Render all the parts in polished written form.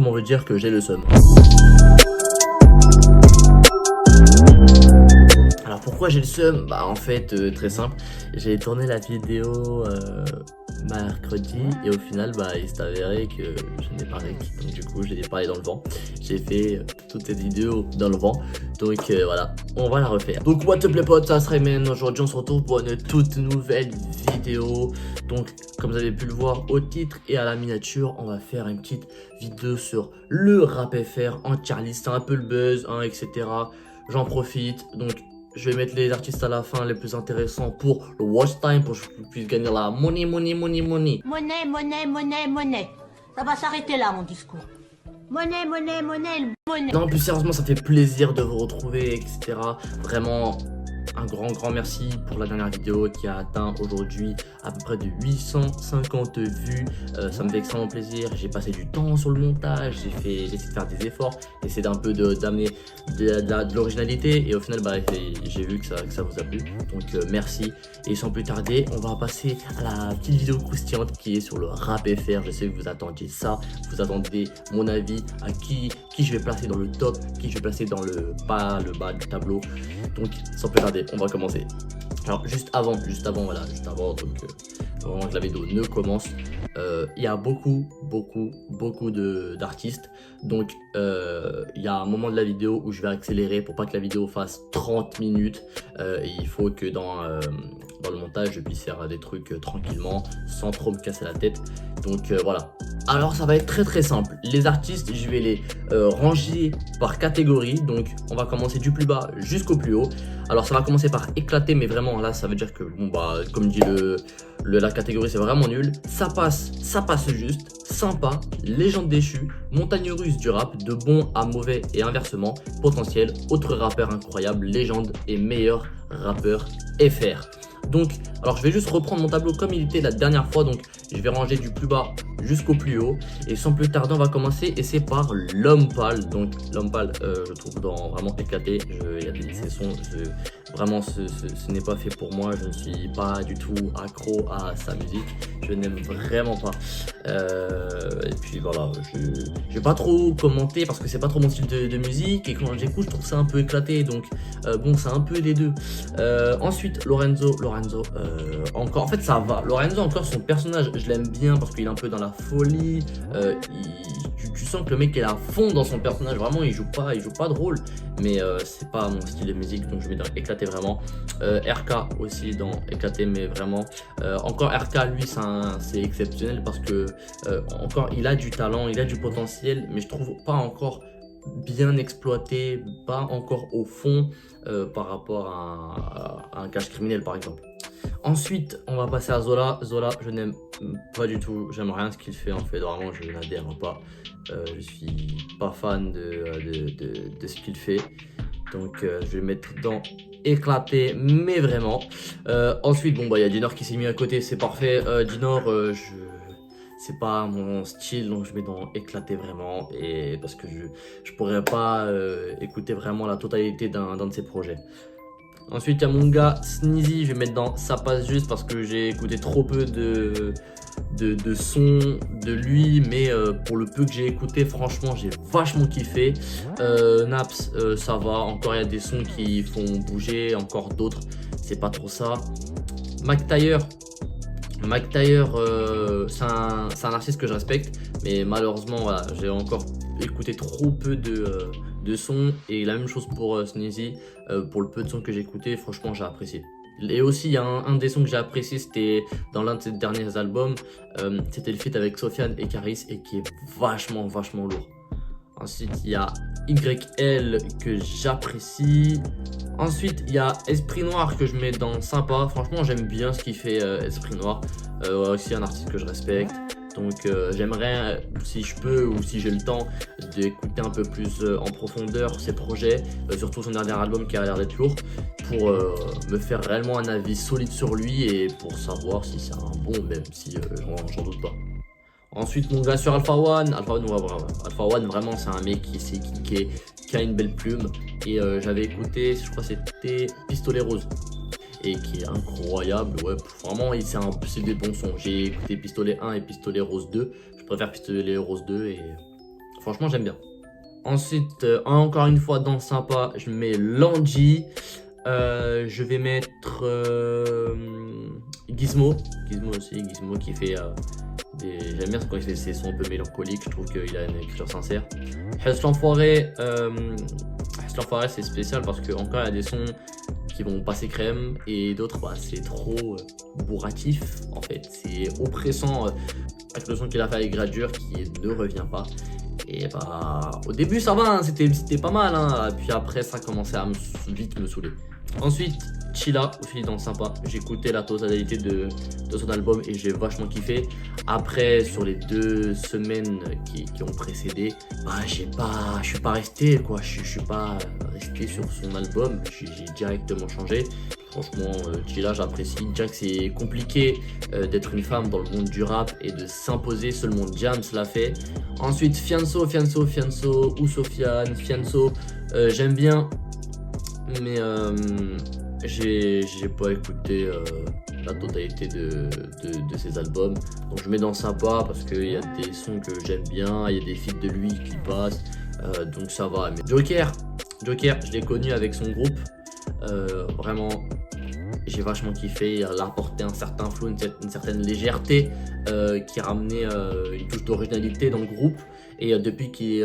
comment veut dire que j'ai le seum. Alors pourquoi j'ai le seum? Bah en fait très simple, j'ai tourné la vidéo mercredi et au final il s'est avéré que je n'ai pas réussi, donc du coup j'ai parlé dans le vent. J'ai fait toute cette vidéo dans le vent, donc voilà, on va la refaire. Donc what up les potes, ça se Rayman. Aujourd'hui on se retrouve pour une toute nouvelle vidéo. Donc comme vous avez pu le voir au titre et à la miniature, on va faire une petite vidéo sur le rap FR en tier list. C'est un peu le buzz hein, etc. J'en profite, donc je vais mettre les artistes à la fin les plus intéressants pour le watch time, pour que je puisse gagner la money. Monnaie. Ça va s'arrêter là, mon discours. Monnaie. Non, plus sérieusement, ça fait plaisir de vous retrouver, etc. Vraiment, un grand merci pour la dernière vidéo qui a atteint aujourd'hui à peu près de 850 vues. Ça me fait extrêmement plaisir. J'ai passé du temps sur le montage, j'ai essayé de faire des efforts, essayé d'un peu d'amener de l'originalité et au final j'ai vu que ça vous a plu. Donc merci. Et sans plus tarder, on va passer à la petite vidéo croustillante qui est sur le rap FR. Je sais que vous attendiez ça, vous attendez mon avis à qui je vais placer dans le top, qui je vais placer dans le bas du tableau. Donc sans plus tarder, on va commencer. Alors juste avant donc avant que la vidéo ne commence, il y a beaucoup d'artistes. Donc il y a un moment de la vidéo où je vais accélérer pour pas que la vidéo fasse 30 minutes. Et il faut que dans le montage je puisse faire des trucs tranquillement sans trop me casser la tête. Donc voilà. Alors ça va être très simple. Les artistes, je vais les ranger par catégorie. Donc on va commencer du plus bas jusqu'au plus haut. Alors ça va commencer par éclater, mais vraiment là ça veut dire que comme dit la catégorie, c'est vraiment nul. Ça passe juste, sympa, légende déchue, montagne russe du rap, de bon à mauvais et inversement, potentiel, autre rappeur incroyable, légende et meilleur rappeur FR. Donc, alors je vais juste reprendre mon tableau comme il était la dernière fois. Donc je vais ranger du plus bas jusqu'au plus haut. Et sans plus tarder, on va commencer. Et c'est par L'Homme Pâle. Donc L'Homme Pâle, je trouve dans vraiment éclaté. Il y a des sons, vraiment ce n'est pas fait pour moi. Je ne suis pas du tout accro à sa musique. Je n'aime vraiment pas. Et puis voilà, je vais pas trop commenter parce que c'est pas trop mon style de musique. Et quand j'écoute, je trouve ça un peu éclaté. Donc bon, c'est un peu les deux. Ensuite, Lorenzo, encore, en fait ça va. Lorenzo, encore son personnage, je l'aime bien parce qu'il est un peu dans la folie. Tu sens que le mec est à fond dans son personnage. Vraiment, il joue pas de rôle. Mais c'est pas mon style de musique, donc je vais dans éclater vraiment. RK aussi dans éclater, mais vraiment. Encore RK, lui, c'est exceptionnel parce que encore il a du talent, il a du potentiel, mais je trouve pas encore bien exploité, pas encore au fond par rapport à un cache criminel par exemple. Ensuite on va passer à Zola. Zola, je n'aime pas du tout, j'aime rien ce qu'il fait en fait, vraiment je n'adhère pas. Je suis pas fan de ce qu'il fait, donc je vais mettre dans éclaté, mais vraiment. Ensuite il y a Dinor qui s'est mis à côté, c'est parfait. Dinor, c'est pas mon style, donc je mets dans éclater vraiment, et parce que je pourrais pas écouter vraiment la totalité d'un de ses projets. Ensuite il y a mon gars Sneezy, je vais mettre dans ça passe juste parce que j'ai écouté trop peu de sons de lui, mais pour le peu que j'ai écouté, franchement j'ai vachement kiffé. Naps, ça va, encore il y a des sons qui font bouger, encore d'autres c'est pas trop ça. McTyre, c'est un artiste que je respecte, mais malheureusement voilà, j'ai encore écouté trop peu de sons. Et la même chose pour Sneezy, pour le peu de sons que j'ai écouté, franchement j'ai apprécié. Et aussi il y a un des sons que j'ai apprécié, c'était dans l'un de ses derniers albums, c'était le feat avec Sofiane et Caris, et qui est vachement lourd. Ensuite il y a YL que j'apprécie. Ensuite il y a Esprit Noir que je mets dans sympa, franchement j'aime bien ce qu'il fait. Esprit Noir, aussi un artiste que je respecte. Donc j'aimerais, si je peux ou si j'ai le temps, d'écouter un peu plus en profondeur ses projets, surtout son dernier album qui a l'air d'être lourd, pour me faire réellement un avis solide sur lui et pour savoir si c'est un bon, même si j'en doute pas. Ensuite mon gars sur Alpha One, vraiment c'est un mec qui a une belle plume, et j'avais écouté, je crois c'était Pistolet Rose, et qui est incroyable. Ouais, vraiment c'est des bons sons. J'ai écouté Pistolet 1 et Pistolet Rose 2, je préfère Pistolet Rose 2, et franchement j'aime bien. Ensuite, encore une fois dans sympa, je mets Lanji. Je vais mettre Gizmo. Gizmo aussi, Gizmo qui fait j'aime bien quand il fait ses sons un peu mélancoliques, je trouve qu'il a une écriture sincère. Hess l'enfoiré, c'est spécial parce que encore il y a des sons qui vont passer crème et d'autres c'est trop bourratif en fait, c'est oppressant avec le son qu'il a fait avec Gradure qui ne revient pas. Et au début ça va, hein, c'était pas mal, hein. Puis après ça commençait à vite me saouler. Ensuite, Chilla, aussi dans sympa, j'ai écouté la totalité de son album et j'ai vachement kiffé. Après, sur les 2 semaines qui ont précédé, je suis pas resté quoi, je suis pas resté sur son album, j'ai directement changé. Franchement, Chilla, j'apprécie. Déjà que c'est compliqué d'être une femme dans le monde du rap et de s'imposer, seulement Jams l'a fait. Ensuite, Fianso ou Sofiane, Fianso, j'aime bien, mais j'ai pas écouté la totalité de ses albums. Donc je mets dans sympa parce qu'il y a des sons que j'aime bien, il y a des feats de lui qui passent, donc ça va. Mais Joker, je l'ai connu avec son groupe. Vraiment, j'ai vachement kiffé. Il a apporté un certain flow, une certaine légèreté qui ramenait une touche d'originalité dans le groupe. Et depuis qu'il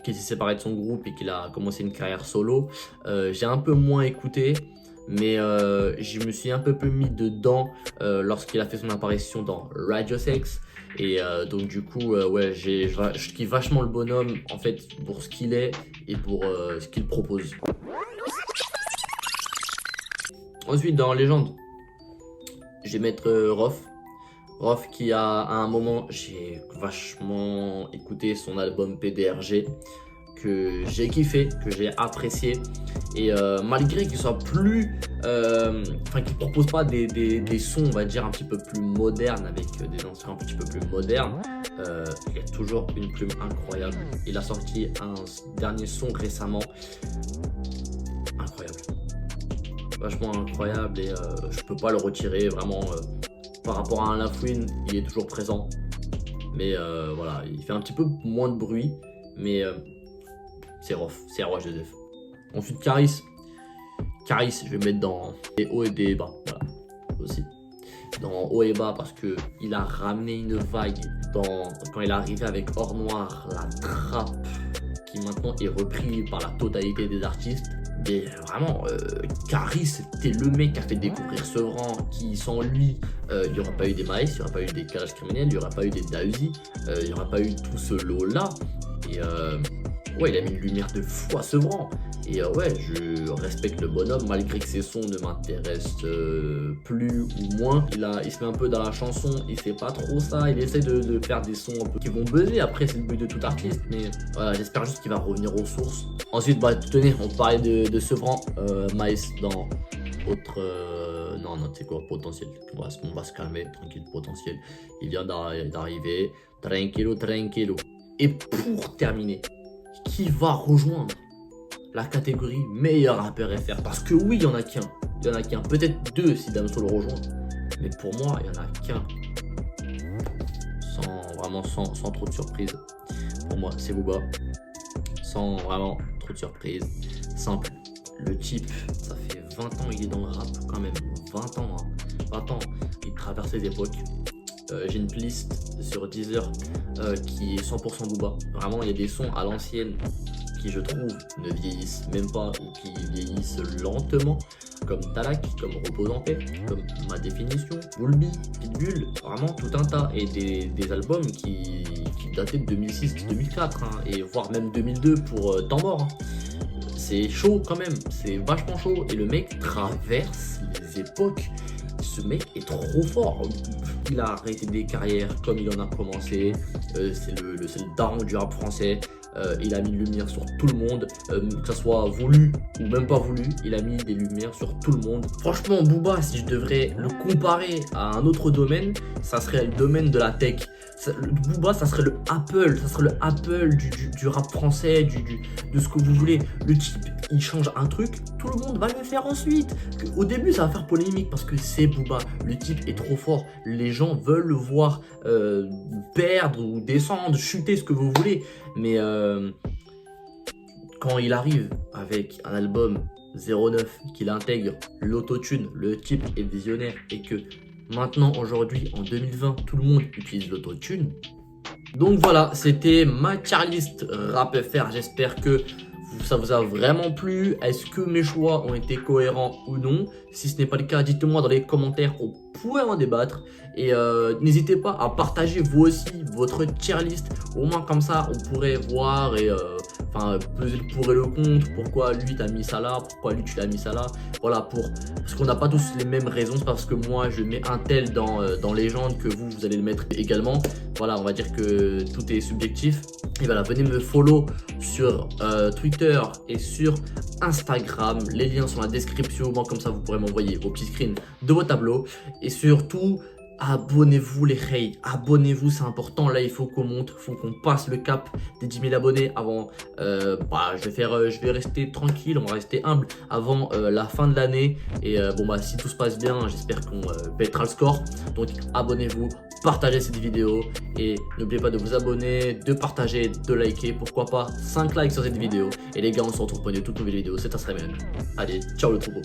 s'est séparé de son groupe et qu'il a commencé une carrière solo, j'ai un peu moins écouté, mais je me suis un peu plus mis dedans lorsqu'il a fait son apparition dans Radio Sex. Et donc du coup, ouais, je kiffe vachement le bonhomme en fait pour ce qu'il est et pour ce qu'il propose. Ensuite, dans Légende, je vais mettre Rof qui à un moment, j'ai vachement écouté son album PDRG, que j'ai kiffé, que j'ai apprécié. Et malgré qu'il soit plus... qu'il propose pas des sons, on va dire, un petit peu plus modernes, avec des anciens un petit peu plus modernes, il y a toujours une plume incroyable. Il a sorti un dernier son récemment, incroyable. Vachement incroyable et je peux pas le retirer, vraiment. Par rapport à un Lafouine, il est toujours présent. Mais voilà, il fait un petit peu moins de bruit, mais c'est rough, c'est roi Joseph. Ensuite, Caris, je vais mettre dans des hauts et des bas, voilà, aussi. Dans haut et bas parce que il a ramené une vague quand il est arrivé avec Or Noir, la trappe, qui maintenant est repris par la totalité des artistes. Mais vraiment, Caris, c'était le mec qui a fait découvrir Sevran, qui sans lui, il n'y aurait pas eu des Maïs, il n'y aurait pas eu des Kalash Criminels, il n'y aurait pas eu des Dausi, il n'y aurait pas eu tout ce lot-là. Et ouais, il a mis une lumière de fou à Sevran. Et ouais, je respecte le bonhomme, malgré que ses sons ne m'intéressent plus ou moins. Il se met un peu dans la chanson, il fait pas trop ça, il essaie de faire des sons un peu qui vont buzzer. Après, c'est le but de tout artiste, mais voilà, j'espère juste qu'il va revenir aux sources. Ensuite, tenez, on parlait de Sevran, Maïs dans autre... non, tu sais quoi, Potentiel. On va se calmer, tranquille, Potentiel. Il vient d'arriver, tranquillo. Et pour terminer, qui va rejoindre la catégorie meilleur rappeur FR? Parce que oui, il y en a qu'un. Peut-être 2 si Damso le rejoint. Mais pour moi, il n'y en a qu'un. Sans trop de surprise. Pour moi, c'est Booba. Sans vraiment trop de surprise. Simple. Le type, ça fait 20 ans, il est dans le rap quand même. 20 ans, hein. 20 ans. Il traverse les époques. J'ai une playlist sur Deezer qui est 100% Booba. Vraiment, il y a des sons à l'ancienne qui, je trouve, ne vieillissent même pas ou qui vieillissent lentement, comme Talak, comme Repose en paix, comme Ma définition, Bulbi, Pitbull, vraiment tout un tas. Et des albums qui dataient de 2006-2004, hein, et voire même 2002 pour Temps mort. Hein. C'est chaud quand même, c'est vachement chaud. Et le mec traverse les époques. Ce mec est trop fort. Il a arrêté des carrières comme il en a commencé. C'est le daron du rap français. Il a mis une lumière sur tout le monde, que ça soit voulu ou même pas voulu, il a mis des lumières sur tout le monde. Franchement, Booba, si je devrais le comparer à un autre domaine, ça serait le domaine de la tech. Booba, ça serait le Apple du rap français, de ce que vous voulez. Le type, il change un truc, tout le monde va le faire ensuite. Au début, ça va faire polémique parce que c'est Booba. Le type est trop fort. Les gens veulent le voir perdre ou descendre, chuter, ce que vous voulez. Mais quand il arrive avec un album 09, qu'il intègre l'autotune, le type est visionnaire et que maintenant, aujourd'hui, en 2020, tout le monde utilise l'autotune. Donc voilà, c'était ma tier list Rap FR. J'espère que ça vous a vraiment plu. Est-ce que mes choix ont été cohérents ou non? Si ce n'est pas le cas, dites-moi dans les commentaires, on pourrait en débattre. Et n'hésitez pas à partager vous aussi votre tier list. Au moins comme ça, on pourrait voir et peser le pour et le contre. Pourquoi lui t'as mis ça là, pourquoi lui tu l'as mis ça là. Voilà, parce qu'on n'a pas tous les mêmes raisons. C'est parce que moi je mets un tel dans Légende que vous allez le mettre également. Voilà, on va dire que tout est subjectif. Et voilà, venez me follow sur Twitter et sur Instagram. Les liens sont dans la description. Bon, comme ça, vous pourrez m'envoyer vos petits screens de vos tableaux. Et surtout, abonnez-vous les reys. Abonnez-vous, c'est important. Là, il faut qu'on monte, il faut qu'on passe le cap des 10 000 abonnés avant. Je vais rester tranquille, on va rester humble avant la fin de l'année. Et si tout se passe bien, j'espère qu'on pètera le score. Donc, abonnez-vous. Partagez cette vidéo et n'oubliez pas de vous abonner, de partager, de liker, pourquoi pas 5 likes sur cette vidéo. Et les gars, on se retrouve pour une toute nouvelle vidéo, c'est un Sremen. Allez, ciao le troupeau.